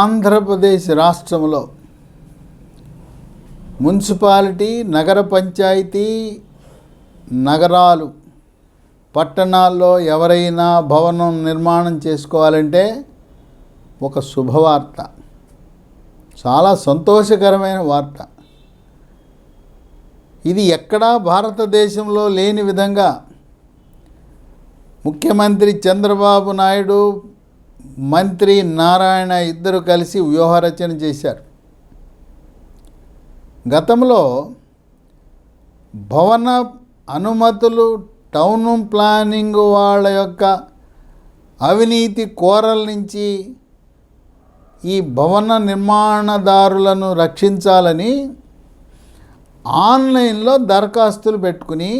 ఆంధ్రప్రదేశ్ రాష్ట్రంలో మున్సిపాలిటీ, నగర పంచాయతీ, నగరాలు, పట్టణాల్లో ఎవరైనా భవనం నిర్మాణం చేసుకోవాలంటే ఒక శుభవార్త, చాలా సంతోషకరమైన వార్త. ఇది ఎక్కడా భారతదేశంలో లేని విధంగా ముఖ్యమంత్రి చంద్రబాబు నాయుడు, మంత్రి నారాయణ ఇద్దరు కలిసి వ్యూహరచన చేశారు. గతంలో భవన అనుమతులు, టౌన్ ప్లానింగ్ వాళ్ళ యొక్క అవినీతి కోరల నుంచి ఈ భవన నిర్మాణదారులను రక్షించాలని ఆన్లైన్లో దరఖాస్తులు పెట్టుకుని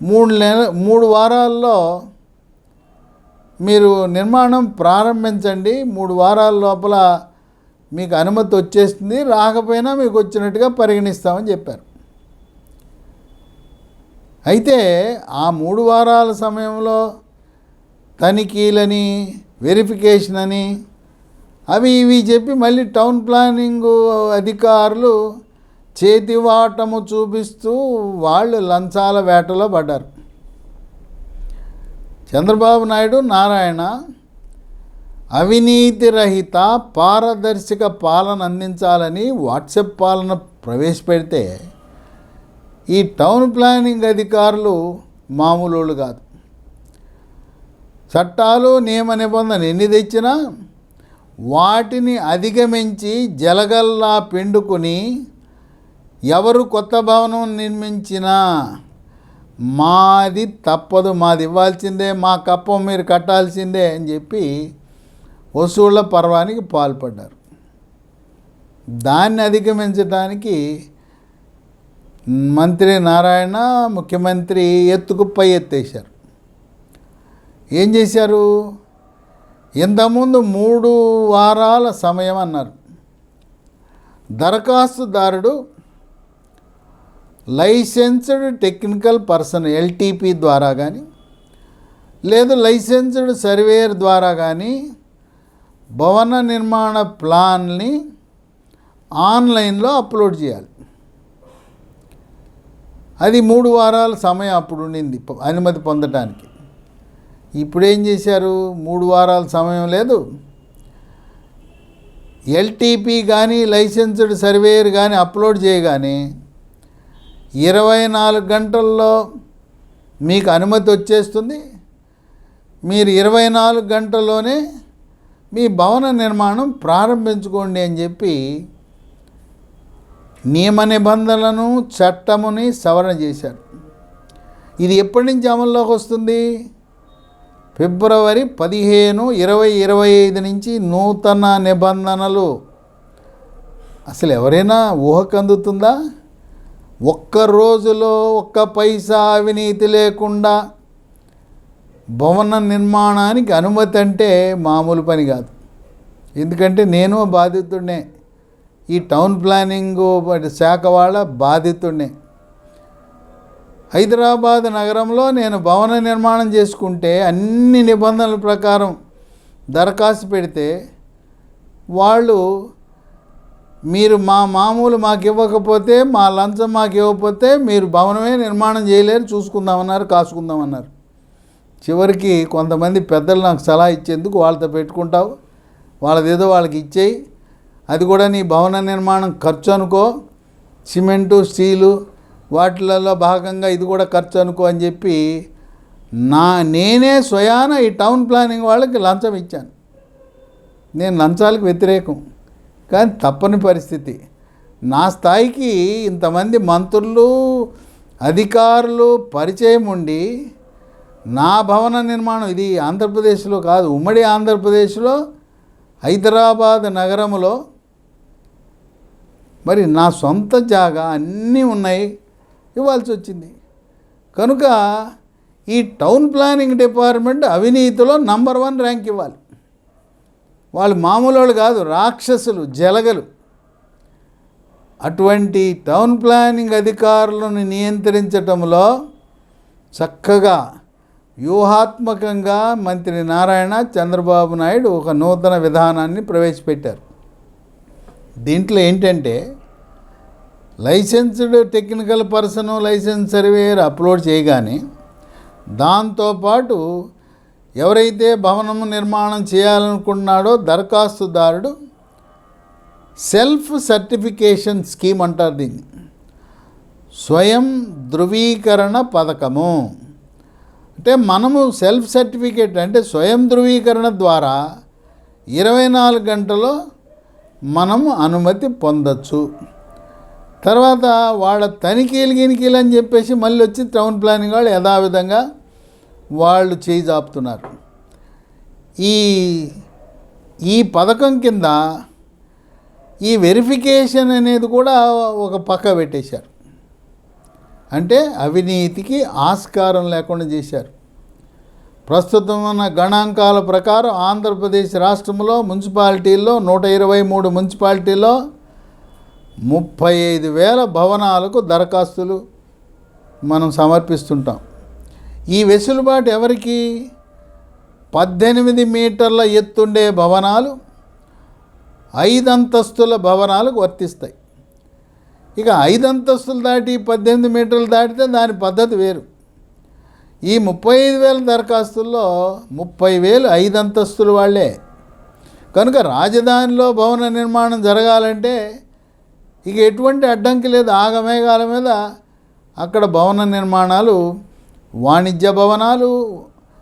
3 వారాల్లో మీరు నిర్మాణం ప్రారంభించండి, 3 వారాల లోపల మీకు అనుమతి వచ్చేస్తుంది, రాకపోయినా మీకు వచ్చినట్టుగా పరిగణిస్తామని చెప్పారు. అయితే ఆ 3 వారాల సమయంలో తనిఖీలని, వెరిఫికేషన్ అని అవి ఇవి చెప్పి మళ్ళీ టౌన్ ప్లానింగ్ అధికారులు చేతివాటము చూపిస్తూ వాళ్ళు లంచాల వేటలో పడ్డారు. చంద్రబాబు నాయుడు, నారాయణ అవినీతి రహిత పారదర్శక పాలన అందించాలని వాట్సాప్ పాలన ప్రవేశపెడితే ఈ టౌన్ ప్లానింగ్ అధికారులు మామూలు కాదు. చట్టాలు, నియమ నిబంధనలు ఎన్ని తెచ్చినా వాటిని అధిగమించి జలగల్లా పిండుకొని ఎవరు కొత్త భవనం నిర్మించినా మాది తప్పదు, మాది ఇవ్వాల్సిందే, మా కప్పం మీరు కట్టాల్సిందే అని చెప్పి వసూళ్ల పర్వానికి పాల్పడ్డారు. దాన్ని అధిగమించడానికి మంత్రి నారాయణ, ముఖ్యమంత్రి ఎత్తుకు పై ఎత్తేశారు. ఏం చేశారు? ఇంతకుముందు 3 వారాల సమయం అన్నారు. దరఖాస్తుదారుడు లైసెన్స్డ్ టెక్నికల్ పర్సన్ ఎల్టీపీ ద్వారా కానీ లేదు లైసెన్స్డ్ సర్వేయర్ ద్వారా కానీ భవన నిర్మాణ ప్లాన్ని ఆన్లైన్లో అప్లోడ్ చేయాలి. అది 3 వారాల సమయం అప్పుడు ఉండింది అనుమతి పొందడానికి. ఇప్పుడు ఏం చేశారు? 3 వారాల సమయం లేదు. ఎల్టీపీ కానీ లైసెన్స్డ్ సర్వేయర్ కానీ అప్లోడ్ చేయగానే 24 గంటల్లో మీకు అనుమతి వచ్చేస్తుంది. మీరు 24 గంటల్లోనే మీ భవన నిర్మాణం ప్రారంభించుకోండి అని చెప్పి నియమ నిబంధనలను, చట్టముని సవరణ చేశారు. ఇది ఎప్పటి నుంచి అమల్లోకి వస్తుంది? ఫిబ్రవరి 15, 2025 నుంచి నూతన నిబంధనలు. అసలు ఎవరైనా ఊహకు అందుతుందా? ఒక్క రోజులో ఒక్క పైసా అవినీతి లేకుండా భవన నిర్మాణానికి అనుమతి అంటే మామూలు పని కాదు. ఎందుకంటే నేను బాధితుడినే, ఈ టౌన్ ప్లానింగ్ శాఖ వాళ్ళ బాధితుడినే. హైదరాబాద్ నగరంలో నేను భవన నిర్మాణం చేసుకుంటే అన్ని నిబంధనల ప్రకారం దరఖాస్తు పెడితే వాళ్ళు మీరు మామూలు మాకు ఇవ్వకపోతే, మా లంచం మాకు ఇవ్వకపోతే మీరు భవనమే నిర్మాణం చేయలేరు, చూసుకుందామన్నారు, కాసుకుందామన్నారు. చివరికి కొంతమంది పెద్దలు నాకు సలహా ఇచ్చేందుకు వాళ్ళతో పెట్టుకుంటావు, వాళ్ళదేదో వాళ్ళకి ఇచ్చేయి, అది కూడా నీ భవన నిర్మాణం ఖర్చు అనుకో, సిమెంటు, స్టీలు వాటిలలో భాగంగా ఇది కూడా ఖర్చు అనుకో అని చెప్పి నేనే స్వయాన ఈ టౌన్ ప్లానింగ్ వాళ్ళకి లంచం ఇచ్చాను. నేను లంచాలకు వ్యతిరేకం, కానీ తప్పని పరిస్థితి. నా స్థాయికి ఇంతమంది మంత్రులు, అధికారులు పరిచయం ఉండి నా భవన నిర్మాణం, ఇది ఆంధ్రప్రదేశ్లో కాదు, ఉమ్మడి ఆంధ్రప్రదేశ్లో హైదరాబాద్ నగరంలో మరి నా సొంత జాగా అన్నీ ఉన్నాయి, ఇవ్వాల్సి వచ్చింది. కనుక ఈ టౌన్ ప్లానింగ్ డిపార్ట్మెంట్ అవినీతిలో నంబర్ 1 ర్యాంక్ ఇవ్వాలి. వాళ్ళు మామూలు వాళ్ళు కాదు, రాక్షసులు, జలగలు. అటువంటి టౌన్ ప్లానింగ్ అధికారులను నియంత్రించటంలో చక్కగా వ్యూహాత్మకంగా మంత్రి నారాయణ, చంద్రబాబు నాయుడు ఒక నూతన విధానాన్ని ప్రవేశపెట్టారు. దీంట్లో ఏంటంటే licensed technical person, licence surveyor upload చేయగానే దాంతోపాటు ఎవరైతే భవనం నిర్మాణం చేయాలనుకున్నాడో దరఖాస్తుదారుడు సెల్ఫ్ సర్టిఫికేషన్ స్కీమ్ అంటారు దీన్ని, స్వయం ధృవీకరణ పథకము. అంటే మనము సెల్ఫ్ సర్టిఫికేట్ అంటే స్వయం ధృవీకరణ ద్వారా 24 గంటల్లో మనము అనుమతి పొందొచ్చు. తర్వాత వాళ్ళ తనిఖీలు అని చెప్పేసి మళ్ళీ వచ్చి టౌన్ ప్లానింగ్ వాళ్ళు యథావిధంగా వాళ్ళు చేయి జాపుతున్నారు. ఈ పథకం కింద ఈ వెరిఫికేషన్ అనేది కూడా ఒక పక్క పెట్టేశారు. అంటే అవినీతికి ఆస్కారం లేకుండా చేశారు. ప్రస్తుతం ఉన్న గణాంకాల ప్రకారం ఆంధ్రప్రదేశ్ రాష్ట్రంలో మున్సిపాలిటీల్లో 123 మున్సిపాలిటీల్లో 35,000 భవనాలకు దరఖాస్తులు మనం సమర్పిస్తుంటాం. ఈ వెసులుబాటు ఎవరికి? 18 మీటర్ల ఎత్తుండే భవనాలు, 5 అంతస్తుల భవనాలకు వర్తిస్తాయి. ఇక 5 అంతస్తులు దాటి 18 మీటర్లు దాటితే దాని పద్ధతి వేరు. ఈ 35,000 దరఖాస్తుల్లో 30,000 5 అంతస్తులు వాళ్ళే. కనుక రాజధానిలో భవన నిర్మాణం జరగాలంటే ఇక ఎటువంటి అడ్డంకి లేదు. ఆగమేఘాల మీద అక్కడ భవన నిర్మాణాలు, వాణిజ్య భవనాలు,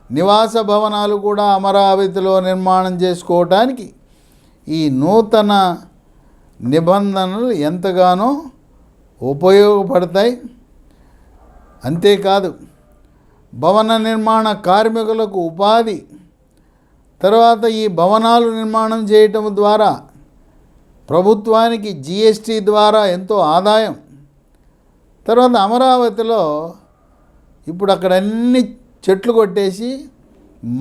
నివాస భవనాలు కూడా అమరావతిలో నిర్మాణం చేసుకోవటానికి ఈ నూతన నిబంధనలు ఎంతగానో ఉపయోగపడతాయి. అంతేకాదు భవన నిర్మాణ కార్మికులకు ఉపాధి, తర్వాత ఈ భవనాలు నిర్మాణం చేయటం ద్వారా ప్రభుత్వానికి జిఎస్టీ ద్వారా ఎంతో ఆదాయం. తర్వాత అమరావతిలో ఇప్పుడు అక్కడ అన్ని చెట్లు కొట్టేసి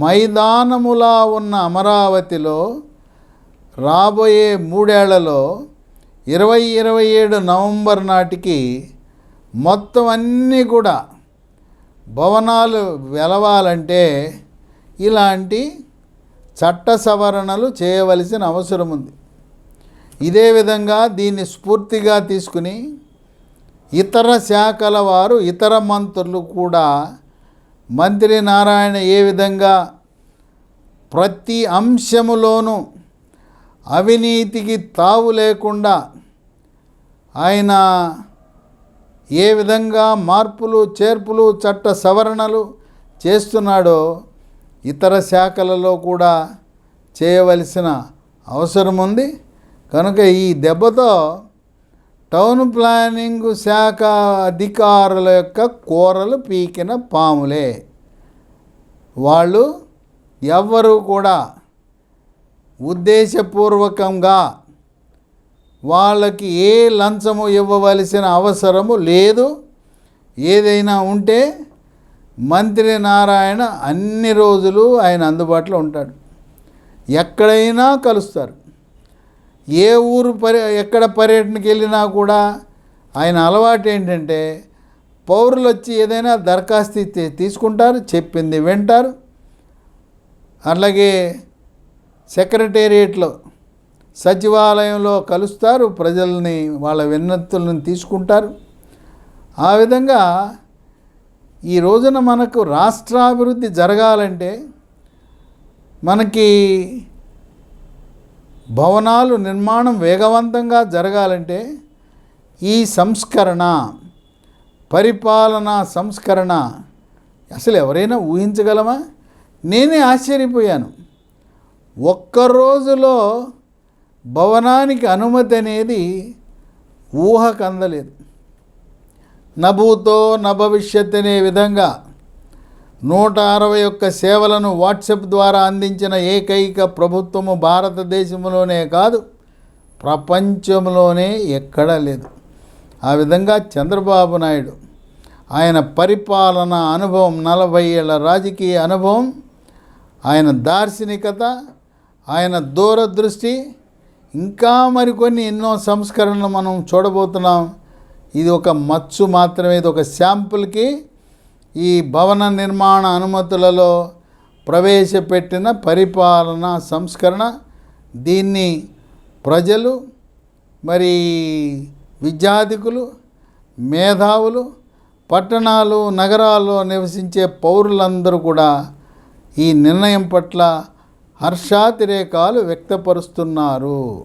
మైదానములా ఉన్న అమరావతిలో రాబోయే 3 ఏళ్లలో 2027 నవంబర్ నాటికి మొత్తం అన్నీ కూడా భవనాలు వెలవాలంటే ఇలాంటి చట్ట సవరణలు చేయవలసిన అవసరం ఉంది. ఇదే విధంగా దీన్ని స్ఫూర్తిగా తీసుకుని ఇతర శాఖల వారు, ఇతర మంత్రులు కూడా మంత్రి నారాయణ ఏ విధంగా ప్రతి అంశములోనూ అవినీతికి తావు లేకుండా ఆయన ఏ విధంగా మార్పులు చేర్పులు చట్ట సవరణలు చేస్తున్నాడో ఇతర శాఖలలో కూడా చేయవలసిన అవసరం ఉంది. కనుక ఈ దెబ్బతో టౌన్ ప్లానింగ్ శాఖ అధికారుల యొక్క కూరలు పీకిన పాములే. వాళ్ళు ఎవ్వరూ కూడా ఉద్దేశపూర్వకంగా వాళ్ళకి ఏ లంచము ఇవ్వవలసిన అవసరము లేదు. ఏదైనా ఉంటే మంత్రి నారాయణ అన్ని రోజులు ఆయన అందుబాటులో ఉంటాడు. ఎక్కడైనా కలుస్తారు. ఏ ఊరు ఎక్కడ పర్యటనకి వెళ్ళినా కూడా ఆయన అలవాటు ఏంటంటే పౌరులు వచ్చి ఏదైనా దరఖాస్తు తీసుకుంటారు, చెప్పింది వింటారు. అలాగే సెక్రటేరియట్లో, సచివాలయంలో కలుస్తారు, ప్రజల్ని వాళ్ళ విన్నతులను తీసుకుంటారు. ఆ విధంగా ఈ రోజున మనకు రాష్ట్రాభివృద్ధి జరగాలంటే, మనకి భవనాలు నిర్మాణం వేగవంతంగా జరగాలంటే ఈ సంస్కరణ, పరిపాలనా సంస్కరణ అసలు ఎవరైనా ఊహించగలమా? నేనే ఆశ్చర్యపోయాను. ఒక్క రోజులో భవనానికి అనుమతి అనేది ఊహకు అందలేదు. నభూతో నభవిష్యత్ అనే విధంగా 161 సేవలను వాట్సాప్ ద్వారా అందించిన ఏకైక ప్రభుత్వము భారతదేశంలోనే కాదు, ప్రపంచంలోనే ఎక్కడా లేదు. ఆ విధంగా చంద్రబాబు నాయుడు ఆయన పరిపాలన అనుభవం, 40 ఏళ్ల రాజకీయ అనుభవం, ఆయన దార్శనికత, ఆయన దూరదృష్టి, ఇంకా మరికొన్ని ఎన్నో సంస్కరణలు మనం చూడబోతున్నాం. ఇది ఒక మచ్చు మాత్రమే, ఇది ఒక శాంపుల్కి ఈ భవన నిర్మాణ అనుమతులలో ప్రవేశపెట్టిన పరిపాలన సంస్కరణ. దీన్ని ప్రజలు, మరి విద్యార్థికులు, మేధావులు, పట్టణాలు నగరాల్లో నివసించే పౌరులందరూ కూడా ఈ నిర్ణయం పట్ల హర్షాతిరేకాలు వ్యక్తపరుస్తున్నారు.